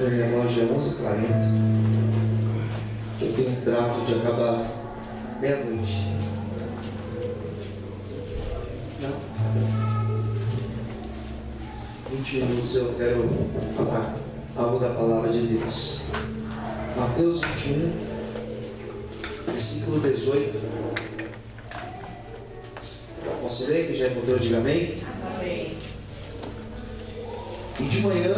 O relógio é 11h40. Eu tenho um trato de acabar meia-noite. Não. 20 minutos eu quero falar algo da palavra de Deus. Mateus 21, versículo 18. Posso ler? Que já encontrou? Diga amém. Amém. E de manhã,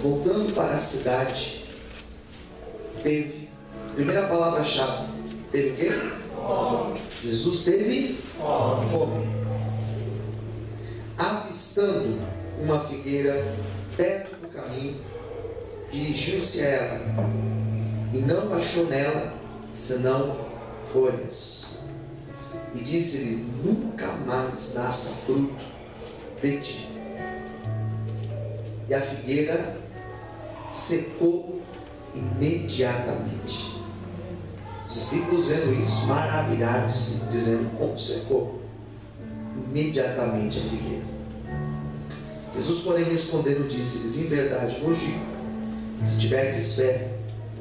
voltando para a cidade, teve, primeira palavra-chave, teve o quê? Fome. Jesus teve fome. Avistando uma figueira perto do caminho, dirigiu-se a ela e não achou nela senão folhas. E disse-lhe: nunca mais nasça fruto de ti. E a figueira secou imediatamente. Os discípulos, vendo isso, maravilharam-se, dizendo: como secou? Imediatamente a figueira. Jesus, porém, respondendo, disse-lhes: em verdade vos digo, se tiverdes fé,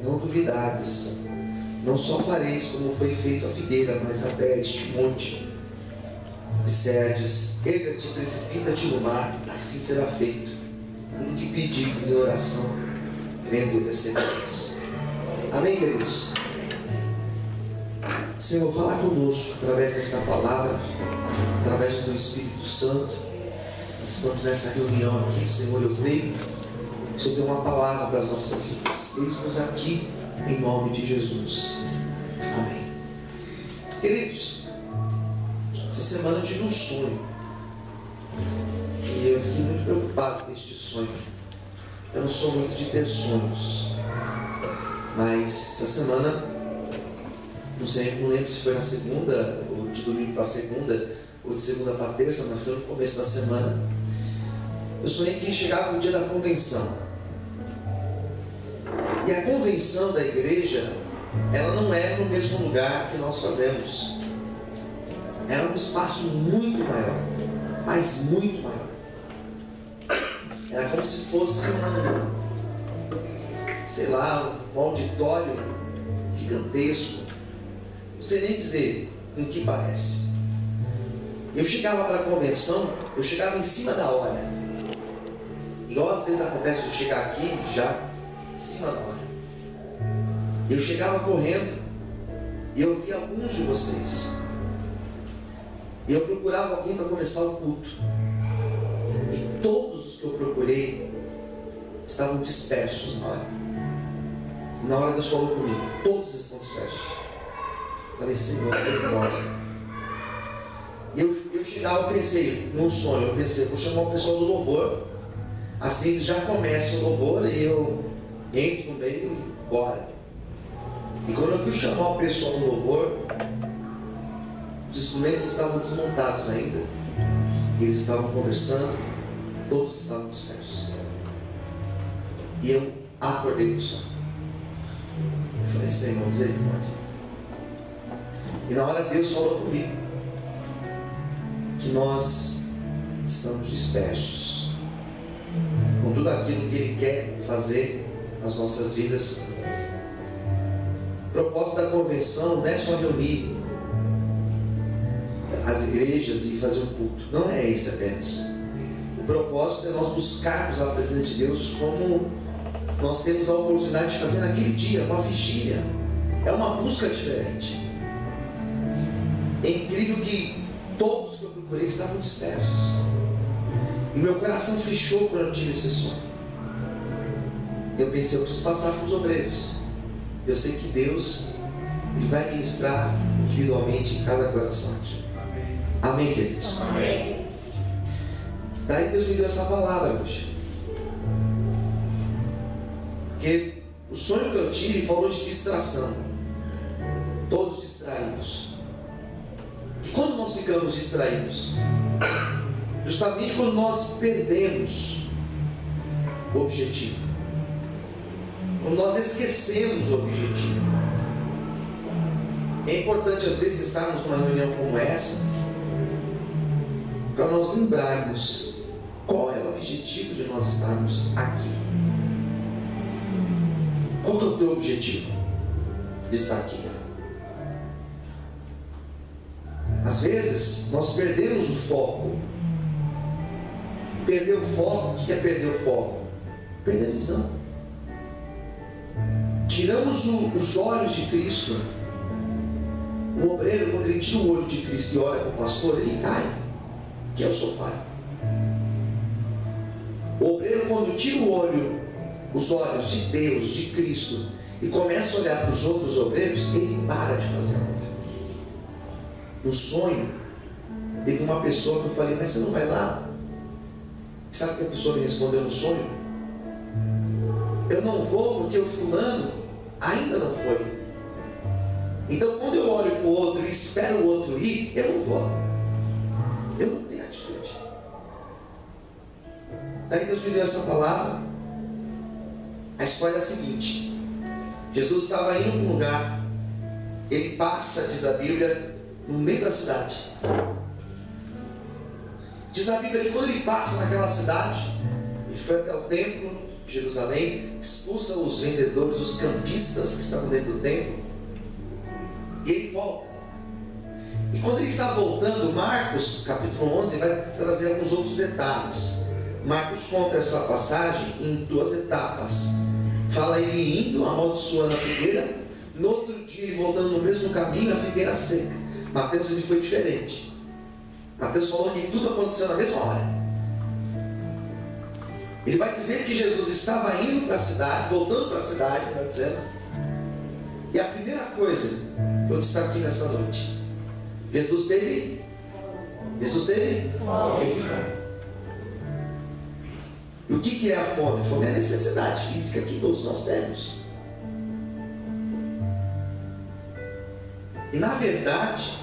não duvidardes, não só fareis como foi feito a figueira, mas até este monte. Disserdes: erga-te, precipita-te no mar, assim será feito. Tudo que pedires em oração, crendo, recebereis. Amém, queridos? Senhor, fala conosco através desta palavra, através do Teu Espírito Santo. Nós estamos nessa reunião aqui, Senhor, eu creio que o Senhor tem uma palavra para as nossas vidas. Eis-nos aqui em nome de Jesus. Amém. Queridos, essa semana eu tive um sonho e eu fiquei muito preocupado com este sonho. Eu não sou muito de ter sonhos, mas essa semana, não lembro se foi na segunda, ou de domingo para segunda, ou de segunda para terça, mas foi no começo da semana. Eu sonhei que chegava o dia da convenção. E a convenção da igreja, ela não é no mesmo lugar que nós fazemos. Era um espaço muito maior, mas muito maior. Era como se fosse um auditório gigantesco. Não sei nem dizer com que parece. Eu chegava para a convenção, eu chegava em cima da hora. Igual às vezes acontece de eu chegar aqui já em cima da hora. Eu chegava correndo e eu via alguns de vocês. E eu procurava alguém para começar o culto. E todos os que eu procurei estavam dispersos na hora. E na hora Deus falou comigo: todos estão dispersos. Eu falei: Senhor, misericórdia. E eu chegava, eu pensei, num sonho, eu pensei: vou chamar o pessoal do louvor. Assim eles já começam o louvor e eu entro no meio e bora. E quando eu fui chamar o pessoal do louvor, os instrumentos estavam desmontados ainda. Eles estavam conversando, todos estavam dispersos. E eu acordei do sono. Eu falei: Senhor, misericórdia. E na hora Deus falou comigo que nós estamos dispersos com tudo aquilo que Ele quer fazer nas nossas vidas. O propósito da convenção não é só reunir as igrejas e fazer um culto. Não é esse apenas. O propósito é nós buscarmos a presença de Deus como nós temos a oportunidade de fazer naquele dia, uma vigília. É uma busca diferente. É incrível que todos que eu procurei estavam dispersos. E meu coração fechou quando eu tive esse sonho. Eu pensei: eu preciso passar para os obreiros. Eu sei que Deus, Ele vai ministrar individualmente em cada coração aqui. Amém, queridos? Amém. Daí Deus me deu essa palavra hoje. Porque o sonho que eu tive falou de distração. Todos distraídos. E quando nós ficamos distraídos? Justamente quando nós perdemos o objetivo. Quando nós esquecemos o objetivo. É importante às vezes estarmos numa reunião como essa, para nós lembrarmos qual é o objetivo de nós estarmos aqui. Qual que é o teu objetivo de estar aqui? Às vezes nós perdemos o foco. Perder o foco, o que é perder o foco? Perder a visão. Tiramos os olhos de Cristo. O obreiro, quando ele tira o olho de Cristo e olha para o pastor, ele cai, que é o sofá. O obreiro, quando tira os olhos de Deus, de Cristo, e começa a olhar para os outros obreiros, ele para de fazer a obra. No sonho, teve uma pessoa que eu falei, mas você não vai lá? Sabe o que a pessoa me respondeu no sonho? Eu não vou porque o fulano ainda não foi. Então quando eu olho para o outro e espero o outro ir, eu não vou. Eu não tenho atitude. Daí Deus me deu essa palavra. A história é a seguinte: Jesus estava indo para um lugar, ele passa, diz a Bíblia, no meio da cidade. Diz a Bíblia que quando ele passa naquela cidade, ele foi até o templo de Jerusalém, expulsa os vendedores, os campistas que estavam dentro do templo, e ele volta. E quando ele está voltando, Marcos, capítulo 11, vai trazer alguns outros detalhes. Marcos conta essa passagem em 2 etapas. Fala ele indo, amaldiçoando a figueira. No outro dia, ele voltando no mesmo caminho, a figueira seca. Mateus, ele foi diferente. Mateus falou que tudo aconteceu na mesma hora. Ele vai dizer que Jesus estava indo para a cidade, voltando para a cidade, vai dizendo. E a primeira coisa que eu destaquei nessa noite, Jesus teve fome. E o que é a fome? A fome é a necessidade física que todos nós temos. E na verdade,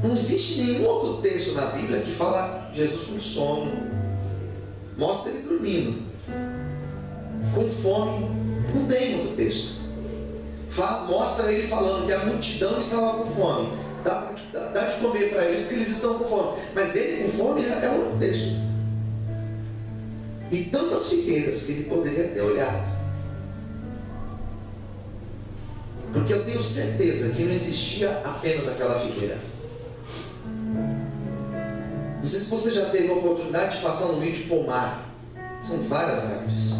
não existe nenhum outro texto na Bíblia que fala Jesus com sono. Mostra ele dormindo. Com fome, não tem outro texto. Mostra ele falando que a multidão estava com fome. Dá de comer para eles porque eles estão com fome. Mas ele com fome é outro texto. E tantas figueiras que ele poderia ter olhado. Porque eu tenho certeza que não existia apenas aquela figueira. Não sei se você já teve a oportunidade de passar no meio de pomar. São várias árvores.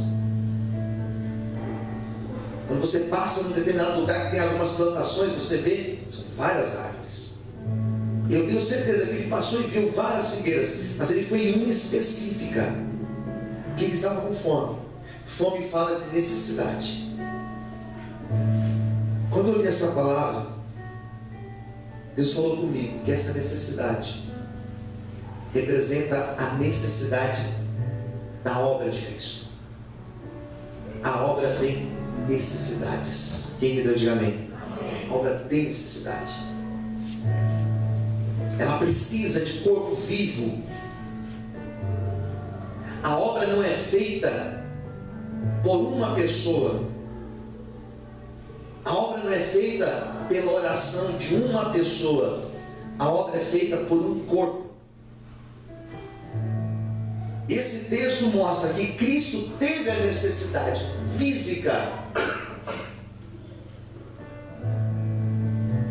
Quando você passa num determinado lugar que tem algumas plantações, você vê, são várias árvores. E eu tenho certeza que ele passou e viu várias figueiras, mas ele foi em uma específica, que ele estava com fome. Fome fala de necessidade. Quando eu li essa palavra, Deus falou comigo que essa necessidade representa a necessidade da obra de Cristo. A obra tem necessidades. Quem entendeu, diga amém. A obra tem necessidade. Ela precisa de corpo vivo. A obra não é feita por uma pessoa. A obra não é feita pela oração de uma pessoa. A obra é feita por um corpo. Esse texto mostra que Cristo teve a necessidade física.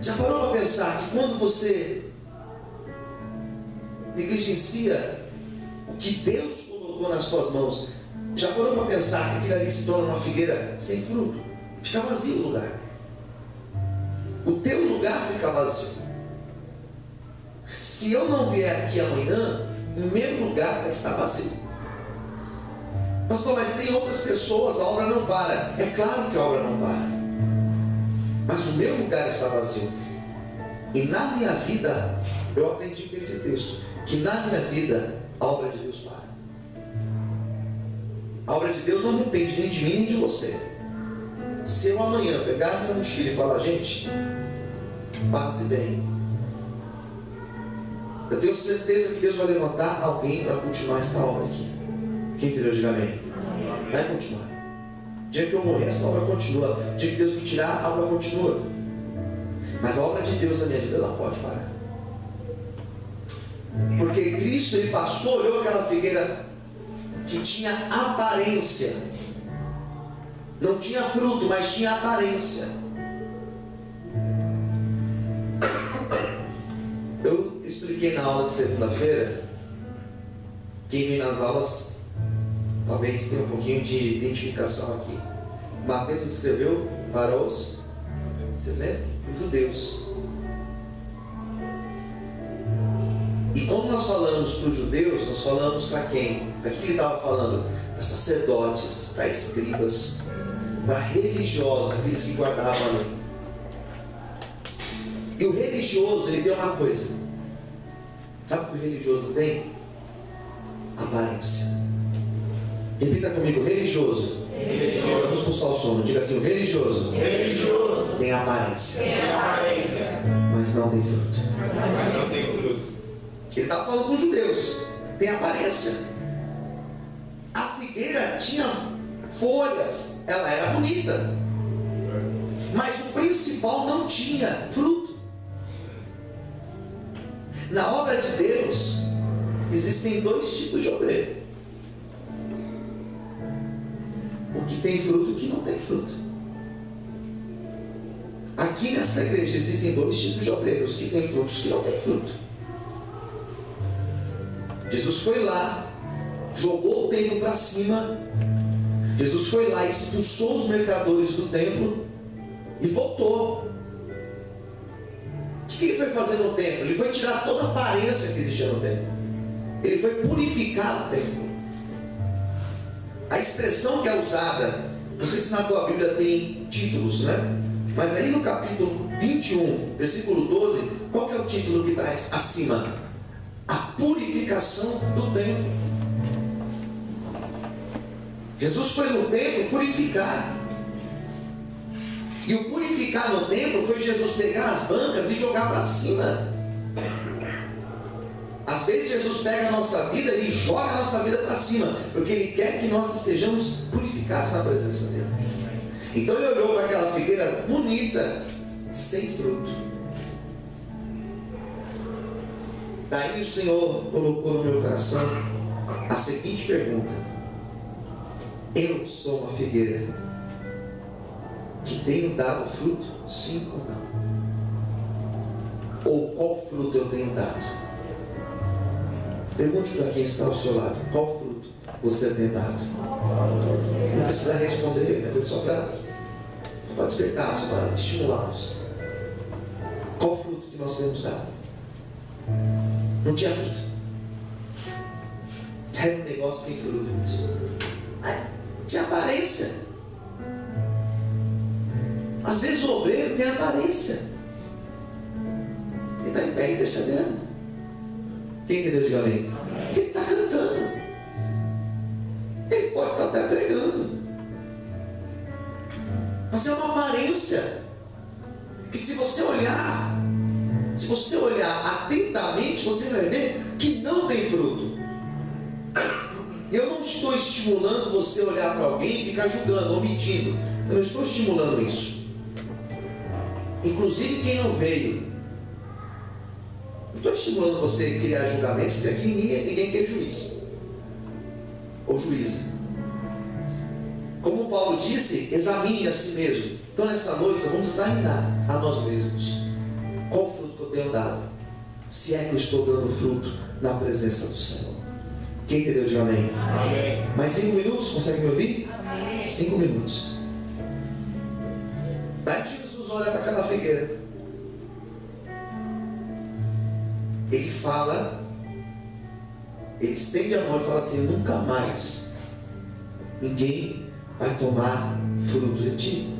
Já parou para pensar que quando você negligencia o que Deus colocou nas suas mãos, já parou para pensar que aquilo ali se torna uma figueira sem fruto? Fica vazio o lugar. O teu lugar fica vazio. Se eu não vier aqui amanhã, o meu lugar vai estar vazio. Pastor, mas tem outras pessoas, a obra não para. É claro que a obra não para. Mas o meu lugar está vazio. E na minha vida, eu aprendi com esse texto, que na minha vida, a obra de Deus para. A obra de Deus não depende nem de mim nem de você. Se eu amanhã pegar a minha mochila e falar, gente, passe bem, eu tenho certeza que Deus vai levantar alguém para continuar esta obra aqui. Quem entendeu, diga amém. Vai continuar. O dia que eu morrer, essa obra continua. O dia que Deus me tirar, a obra continua. Mas a obra de Deus na minha vida, ela pode parar. Porque Cristo, ele passou, olhou aquela figueira que tinha aparência. Não tinha fruto, mas tinha aparência. Eu expliquei na aula de segunda-feira. Quem vem nas aulas talvez tenha um pouquinho de identificação aqui. Mateus escreveu para os, vocês lembram? Os judeus. E quando nós falamos para os judeus, nós falamos para quem? Para que ele estava falando? Para sacerdotes, para escribas, para religiosos, aqueles que guardavam a lei. E o religioso, ele tem uma coisa. Sabe o que o religioso tem? Aparência. Repita comigo, religioso. Religioso. Vamos pulsar o sono. Diga assim, o religioso. Religioso. Tem aparência. Tem aparência. Mas não tem fruto. Mas não tem fruto. Ele estava falando com os judeus. Tem aparência. A figueira tinha folhas. Ela era bonita. Mas o principal não tinha fruto. Na obra de Deus, existem dois tipos de obreiro: o que tem fruto e o que não tem fruto. Aqui nessa igreja existem dois tipos de obreiros: os que têm frutos e os que não têm fruto. Jesus foi lá, jogou o templo para cima. Jesus foi lá, expulsou os mercadores do templo e voltou. O que ele foi fazer no templo? Ele foi tirar toda a aparência que existia no templo. Ele foi purificar o templo. A expressão que é usada, não sei se na tua Bíblia tem títulos, né? Mas aí no capítulo 21, versículo 12, qual que é o título que está acima? A purificação do templo. Jesus foi no templo purificar. E o purificar no templo foi Jesus pegar as bancas e jogar para cima. Às vezes Jesus pega a nossa vida e joga a nossa vida para cima, porque Ele quer que nós estejamos purificados na presença dEle. Então Ele olhou para aquela figueira bonita, sem fruto. Daí o Senhor colocou no meu coração a seguinte pergunta: eu sou uma figueira que tenho dado fruto, sim ou não? Ou qual fruto eu tenho dado? Pergunte para quem está ao seu lado: qual fruto você tem dado? Não precisa responder, mas é só para despertar, só para estimulá-los. Qual fruto que nós temos dado? Não tinha fruto. Era um negócio sem fruto, irmãos. Tinha aparência. Às vezes o obreiro tem aparência. Ele está em pé intercedendo. Quem entendeu? Diga amém. Ele está cantando. Ele pode estar até pregando. Mas é uma aparência que se você olhar atentamente, você vai ver que não tem fruto. Eu não estou estimulando você a olhar para alguém e ficar julgando ou medindo. Eu não estou estimulando isso. Inclusive quem não veio. Não estou estimulando você a criar julgamentos, porque aqui ninguém quer juiz ou juíza. Como Paulo disse, examine a si mesmo. Então nessa noite nós vamos examinar a nós mesmos. Qual fruto que eu tenho dado? Se é que eu estou dando fruto na presença do Senhor. Quem entendeu? Diga amém. Amém. Mais 5 minutos? Consegue me ouvir? Amém. 5 minutos. Daí Jesus olha para aquela figueira. Ele fala, ele estende a mão e fala assim: nunca mais ninguém vai tomar fruto de ti.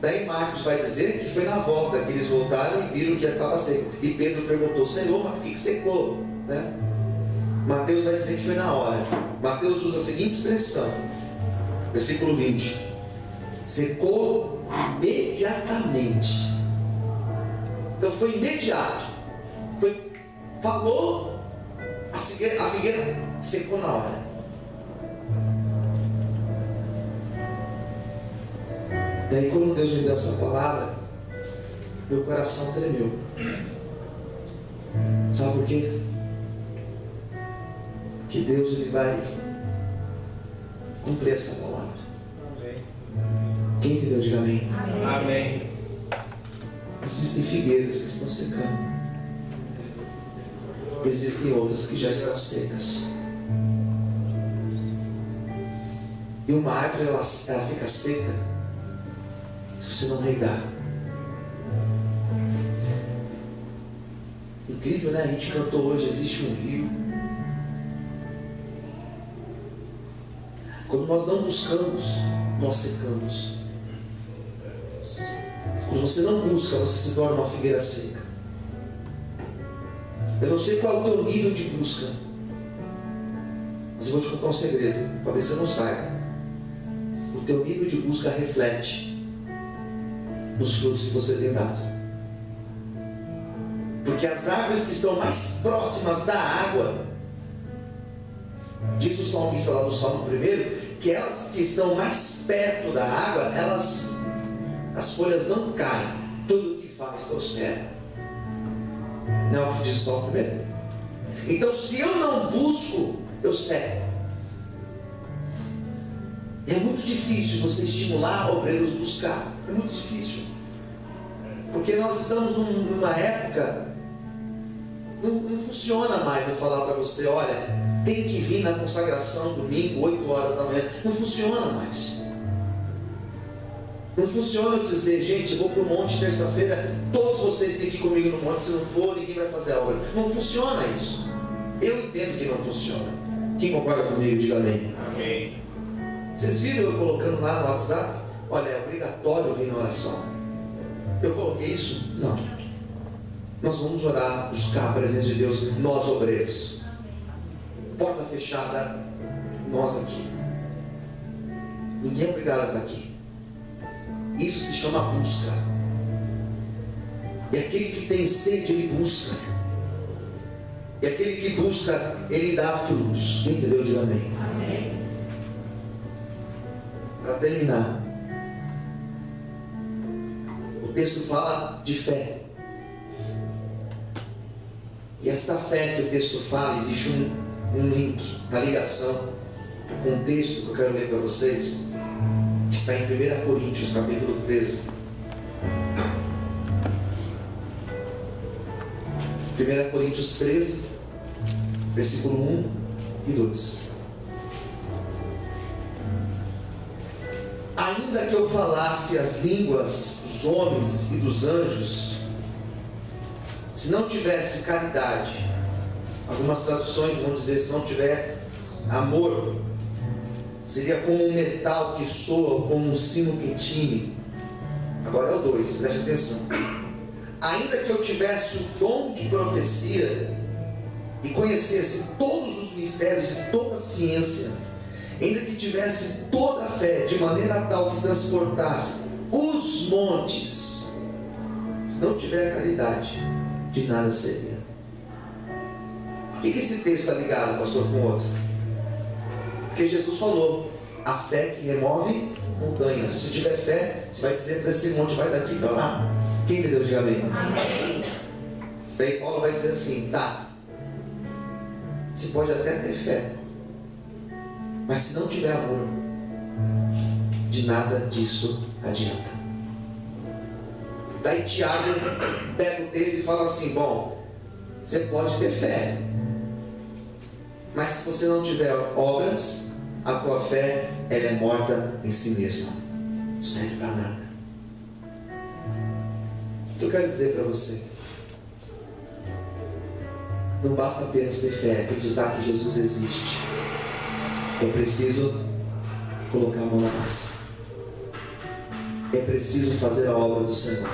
Daí Marcos vai dizer que foi na volta que eles voltaram e viram que já estava seco. E Pedro perguntou: Senhor, mas por que secou? Né? Mateus vai dizer que foi na hora. Mateus usa a seguinte expressão, versículo 20: secou imediatamente. Então foi imediato. Falou, a figueira secou na hora. Daí quando Deus me deu essa palavra, meu coração tremeu. Sabe por quê? Que Deus ele vai cumprir essa palavra. Quem entendeu, diga amém. Amém. Existem figueiras que estão secando. Existem outras que já estão secas. E uma árvore, ela fica seca se você não regar. Incrível, né? A gente cantou hoje, existe um rio. Quando nós não buscamos, nós secamos. Quando você não busca, você se torna uma figueira seca. Eu não sei qual é o teu nível de busca, mas eu vou te contar um segredo, talvez você não saiba. O teu nível de busca reflete nos frutos que você tem dado. Porque as árvores que estão mais próximas da água, diz o salmista lá no Salmo 1, que elas que estão mais perto da água, as folhas não caem, tudo o que faz prospera. Não é o que diz o Salmo 1? Então, se eu não busco, eu seco. É muito difícil você estimular obreiros a buscar. É muito difícil. Porque nós estamos numa época, não funciona mais eu falar para você, olha, tem que vir na consagração domingo, 8 horas da manhã. Não funciona mais. Não funciona eu dizer, gente, eu vou para o monte terça-feira, todos vocês têm que ir comigo no monte, se não for, ninguém vai fazer a obra. Não funciona isso. Eu entendo que não funciona. Quem concorda comigo, diga amém. Amém. Vocês viram eu colocando lá no WhatsApp? Olha, é obrigatório vir na oração. Eu coloquei isso? Não. Nós vamos orar, buscar a presença de Deus, nós obreiros. Porta fechada, nós aqui. Ninguém é obrigado a estar aqui. Isso se chama busca. E aquele que tem sede, ele busca. E aquele que busca, ele dá frutos. Quem entendeu? Diga amém. Amém. Para terminar, o texto fala de fé. E esta fé que o texto fala, existe um link, uma ligação com um texto que eu quero ler para vocês, que está em 1 Coríntios, capítulo 13. 1 Coríntios 13, versículo 1 e 2. Ainda que eu falasse as línguas dos homens e dos anjos, se não tivesse caridade, algumas traduções vão dizer, se não tiver amor, seria como um metal que soa, como um sino que tine. Agora é o 2, preste atenção. Ainda que eu tivesse o dom de profecia e conhecesse todos os mistérios e toda a ciência, ainda que tivesse toda a fé, de maneira tal que transportasse os montes, se não tiver caridade, de nada seria. Por que esse texto está ligado, pastor, com o outro? Porque Jesus falou, a fé que remove montanhas. Se você tiver fé, você vai dizer para esse monte, vai daqui para lá. Quem entendeu? Diga amém. Amém. Daí Paulo vai dizer assim, tá, você pode até ter fé, mas se não tiver amor, de nada disso adianta. Daí Tiago pega o texto e fala assim, bom, você pode ter fé, mas se você não tiver obras, a tua fé, ela é morta em si mesma. Não serve para nada. O que eu quero dizer para você? Não basta apenas ter fé, acreditar que Jesus existe. É preciso colocar a mão na massa. É preciso fazer a obra do Senhor.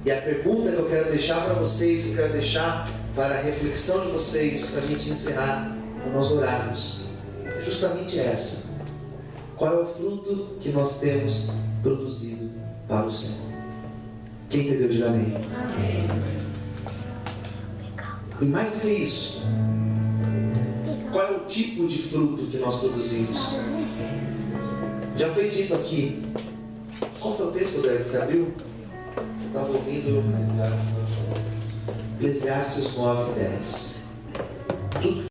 E a pergunta que eu quero deixar para vocês, eu quero deixar para a reflexão de vocês, para a gente encerrar, para nós orarmos, é justamente essa. Qual é o fruto que nós temos produzido para o Senhor? Quem entendeu, diga amém. Amém. E mais do que isso, qual é o tipo de fruto que nós produzimos? Já foi dito aqui. Qual foi o texto, Rodrigo? Você abriu? Eu estava ouvindo Eclesiastes 9:10. Tudo